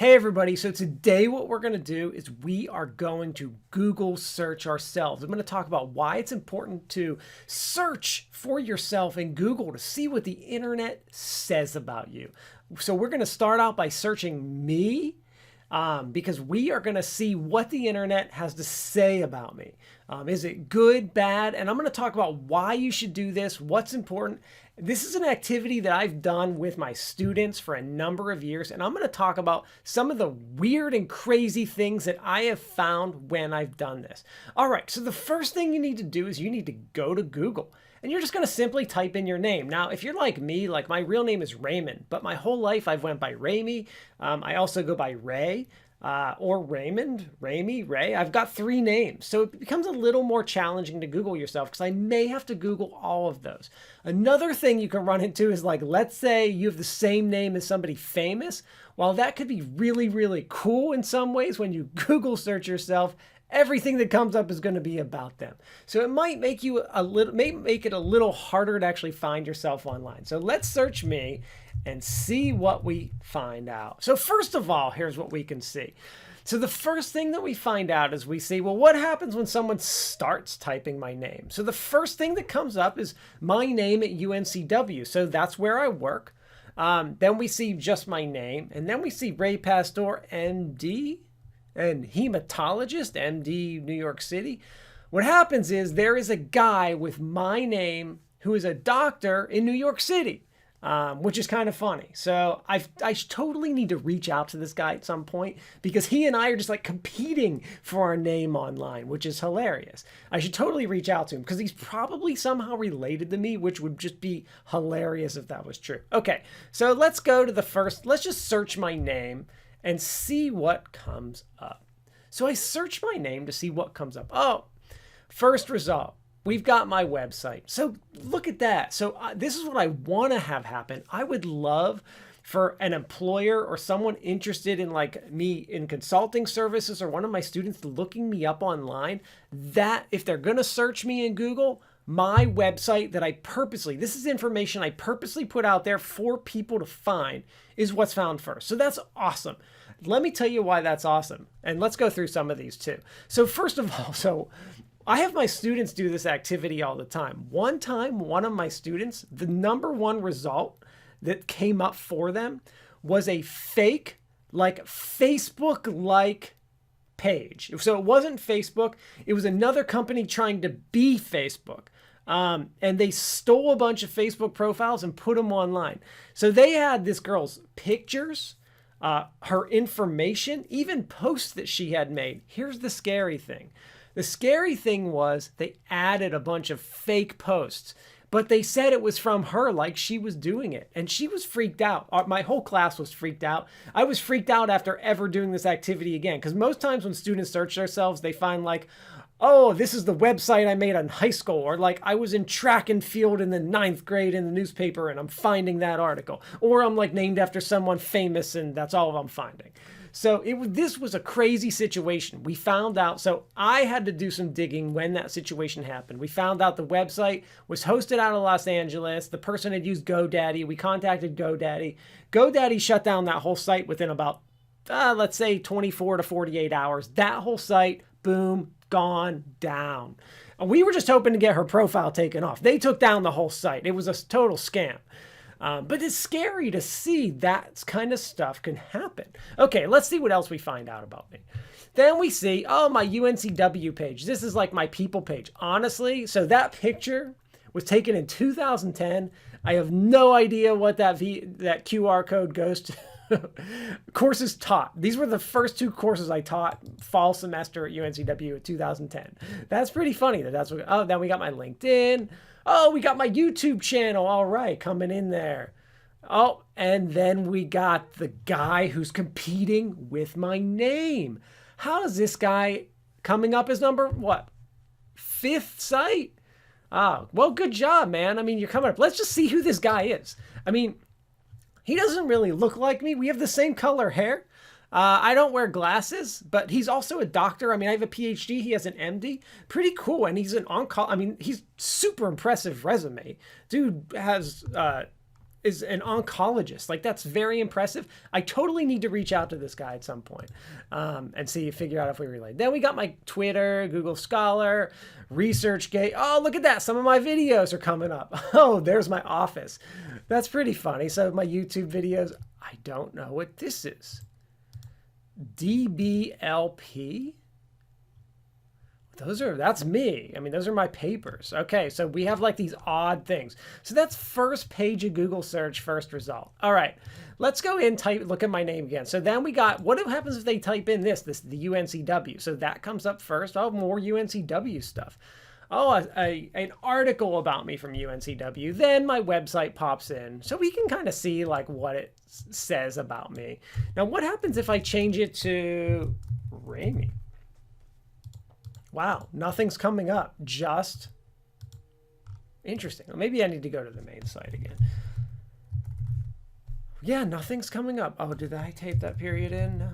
Hey everybody, so today what we're going to do is we are going to Google search ourselves. I'm going to talk about why it's important to search for yourself in Google to see what the internet says about you. So we're going to start out by searching me because we are going to see what the internet has to say about me. Is it good, bad? And I'm going to talk about why you should do this, what's important. This is an activity that I've done with my students for a number of years, and I'm going to talk about some of the weird and crazy things that I have found when I've done this. All right, so the first thing you need to do is you need to go to Google, and you're just going to simply type in your name. Now, if you're like me, like my real name is Raymond, but my whole life I've went by Ramey. I also go by Ray. Or Raymond, Ramey, Ray. I've got 3 names. So it becomes a little more challenging to Google yourself because I may have to Google all of those. Another thing you can run into is like, let's say you have the same name as somebody famous. While that could be really, really cool in some ways, when you Google search yourself, everything that comes up is going to be about them. So it might make you make it a little harder to actually find yourself online. So let's search me and see what we find out. So first of all, here's what we can see. So the first thing that we find out is we see, well, what happens when someone starts typing my name? So the first thing that comes up is my name at UNCW. So that's where I work. Then we see just my name. And then we see Ray Pastor, MD, and hematologist, MD, New York City. What happens is there is a guy with my name who is a doctor in New York City. Which is kind of funny. So I totally need to reach out to this guy at some point because he and I are just like competing for our name online, which is hilarious. I should totally reach out to him because he's probably somehow related to me, which would just be hilarious if that was true. Okay, so let's go to let's just search my name and see what comes up. So I search my name to see what comes up. Oh, first result. We've got my website. So look at that. So this is what I want to have happen. I would love for an employer or someone interested in like me in consulting services or one of my students looking me up online, that if they're going to search me in Google, my website that this is information I purposely put out there for people to find, is what's found first. So that's awesome. Let me tell you why that's awesome. And let's go through some of these too. So first of all, I have my students do this activity all the time. One time, one of my students, the number one result that came up for them was a fake, like Facebook-like page. So it wasn't Facebook. It was another company trying to be Facebook. And they stole a bunch of Facebook profiles and put them online. So they had this girl's pictures, her information, even posts that she had made. Here's the scary thing. The scary thing was they added a bunch of fake posts, but they said it was from her, like she was doing it. And she was freaked out. My whole class was freaked out. I was freaked out after ever doing this activity again, because most times when students search themselves, they find like, oh, this is the website I made in high school, or like I was in track and field in the 9th grade in the newspaper and I'm finding that article, or I'm like named after someone famous and that's all I'm finding. So this was a crazy situation. We found out, so I had to do some digging when that situation happened. We found out the website was hosted out of Los Angeles. The person had used GoDaddy. We contacted GoDaddy. GoDaddy shut down that whole site within about, let's say 24 to 48 hours. That whole site, boom, gone down. And we were just hoping to get her profile taken off. They took down the whole site. It was a total scam. But it's scary to see that kind of stuff can happen. Okay, let's see what else we find out about me. Then we see, oh, my UNCW page. This is like my people page. Honestly, so that picture was taken in 2010. I have no idea what that QR code goes to. Courses taught. These were the first 2 courses I taught fall semester at UNCW in 2010. That's pretty funny that's what, oh, then we got my LinkedIn. Oh, we got my YouTube channel. All right, coming in there. Oh, and then we got the guy who's competing with my name. How is this guy coming up as number, what, 5th site? Oh, well, good job, man. I mean, you're coming up. Let's just see who this guy is. I mean, he doesn't really look like me. We have the same color hair. I don't wear glasses, but he's also a doctor. I mean, I have a Ph.D. He has an M.D. Pretty cool. And he's an he's super impressive resume. Dude has is an oncologist. Like, that's very impressive. I totally need to reach out to this guy at some point and figure out if we relate. Then we got my Twitter, Google Scholar, ResearchGate. Oh, look at that. Some of my videos are coming up. Oh, there's my office. That's pretty funny. So my YouTube videos, I don't know what this is. DBLP? That's me. I mean, those are my papers. Okay, so we have like these odd things. So that's first page of Google search, first result. All right, let's go in, look at my name again. So then we got, what happens if they type in the UNCW? So that comes up first. Oh, more UNCW stuff. Oh, an article about me from UNCW. Then my website pops in. So we can kind of see like what it says about me. Now, what happens if I change it to Ramey? Wow, nothing's coming up. Just interesting. Maybe I need to go to the main site again. Yeah, nothing's coming up. Oh, did I tape that period in? No.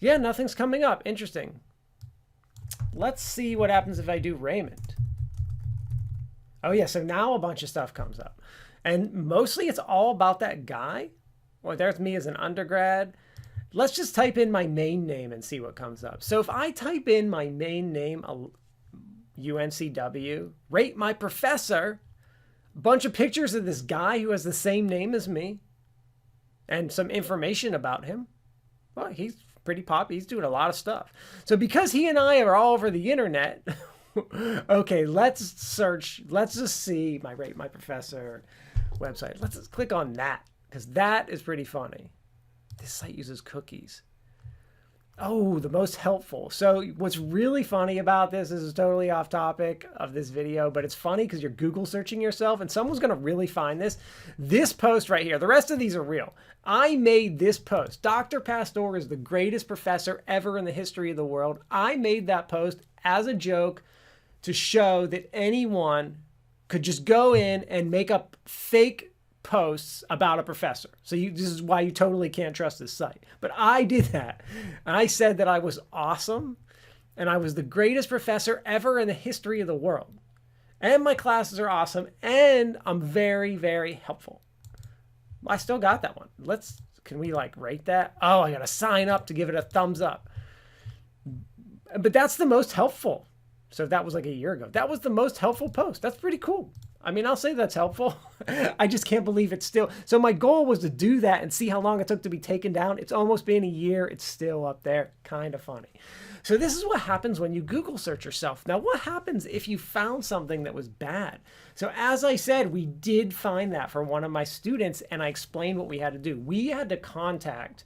Yeah, nothing's coming up. Interesting. Let's see what happens if I do Raymond. Oh yeah, so now a bunch of stuff comes up. And mostly it's all about that guy. Well, there's me as an undergrad. Let's just type in my main name and see what comes up. So if I type in my main name, UNCW, rate my professor, a bunch of pictures of this guy who has the same name as me, and some information about him. Well, he's pretty pop. He's doing a lot of stuff. So because he and I are all over the internet, okay, let's search. Let's just see my rate my professor website. Let's just click on that because that is pretty funny. This site uses cookies. Oh, the most helpful. So what's really funny about this is totally off topic of this video, but it's funny because you're Google searching yourself and someone's going to really find this. This post right here, the rest of these are real. I made this post. Dr. Pastor is the greatest professor ever in the history of the world. I made that post as a joke to show that anyone could just go in and make up fake posts about a professor. So this is why you totally can't trust this site. But I did that. I said that I was awesome and I was the greatest professor ever in the history of the world. And my classes are awesome and I'm very, very helpful. I still got that one. Can we like rate that? Oh, I got to sign up to give it a thumbs up. But that's the most helpful. So that was like a year ago. That was the most helpful post. That's pretty cool. I mean, I'll say that's helpful. I just can't believe it's still. So my goal was to do that and see how long it took to be taken down. It's almost been a year. It's still up there. Kind of funny. So this is what happens when you Google search yourself. Now, what happens if you found something that was bad? So as I said, we did find that for one of my students, and I explained what we had to do. We had to contact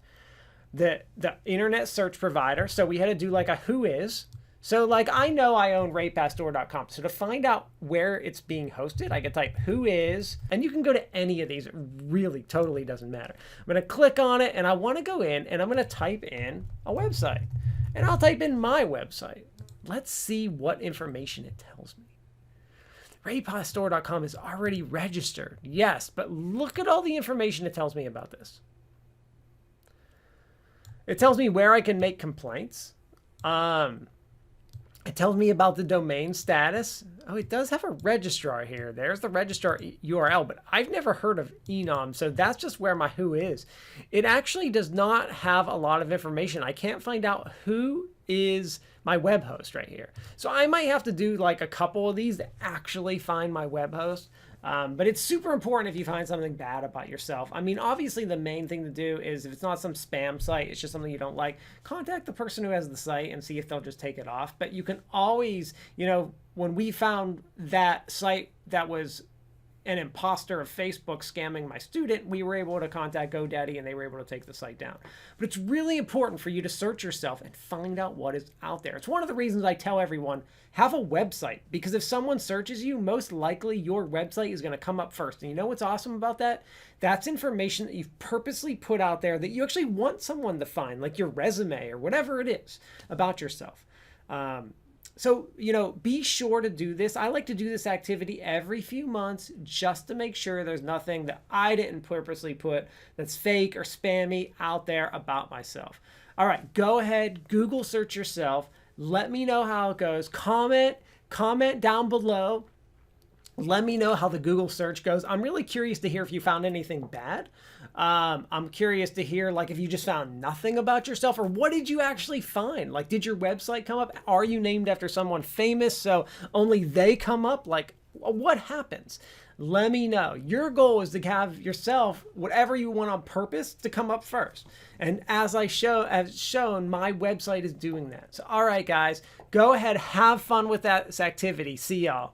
the internet search provider. So we had to do like a who is. So like I know I own raypastor.com. So to find out where it's being hosted, I can type who is, and you can go to any of these. It really totally doesn't matter. I'm going to click on it and I want to go in and I'm going to type in a website and I'll type in my website. Let's see what information it tells me. Raypastor.com is already registered. Yes, but look at all the information it tells me about this. It tells me where I can make complaints. It tells me about the domain status. Oh, it does have a registrar here. There's the registrar URL, but I've never heard of Enom, so that's just where my who is. It actually does not have a lot of information. I can't find out who is my web host right here. So I might have to do like a couple of these to actually find my web host. But it's super important if you find something bad about yourself. I mean, obviously the main thing to do is if it's not some spam site, it's just something you don't like, contact the person who has the site and see if they'll just take it off. But you can always, when we found that site that was an imposter of Facebook scamming my student, we were able to contact GoDaddy and they were able to take the site down. But it's really important for you to search yourself and find out what is out there. It's one of the reasons I tell everyone, have a website, because if someone searches you, most likely your website is going to come up first. And you know what's awesome about that? That's information that you've purposely put out there that you actually want someone to find, like your resume or whatever it is about yourself. So, be sure to do this. I like to do this activity every few months just to make sure there's nothing that I didn't purposely put that's fake or spammy out there about myself. All right, go ahead, Google search yourself. Let me know how it goes. Comment down below. Let me know how the Google search goes. I'm really curious to hear if you found anything bad. I'm curious to hear like if you just found nothing about yourself, or what did you actually find? Like, did your website come up? Are you named after someone famous so only they come up? Like, what happens? Let me know. Your goal is to have yourself, whatever you want on purpose, to come up first. And as I have shown, my website is doing that. So, all right, guys, go ahead, have fun with that activity. See y'all.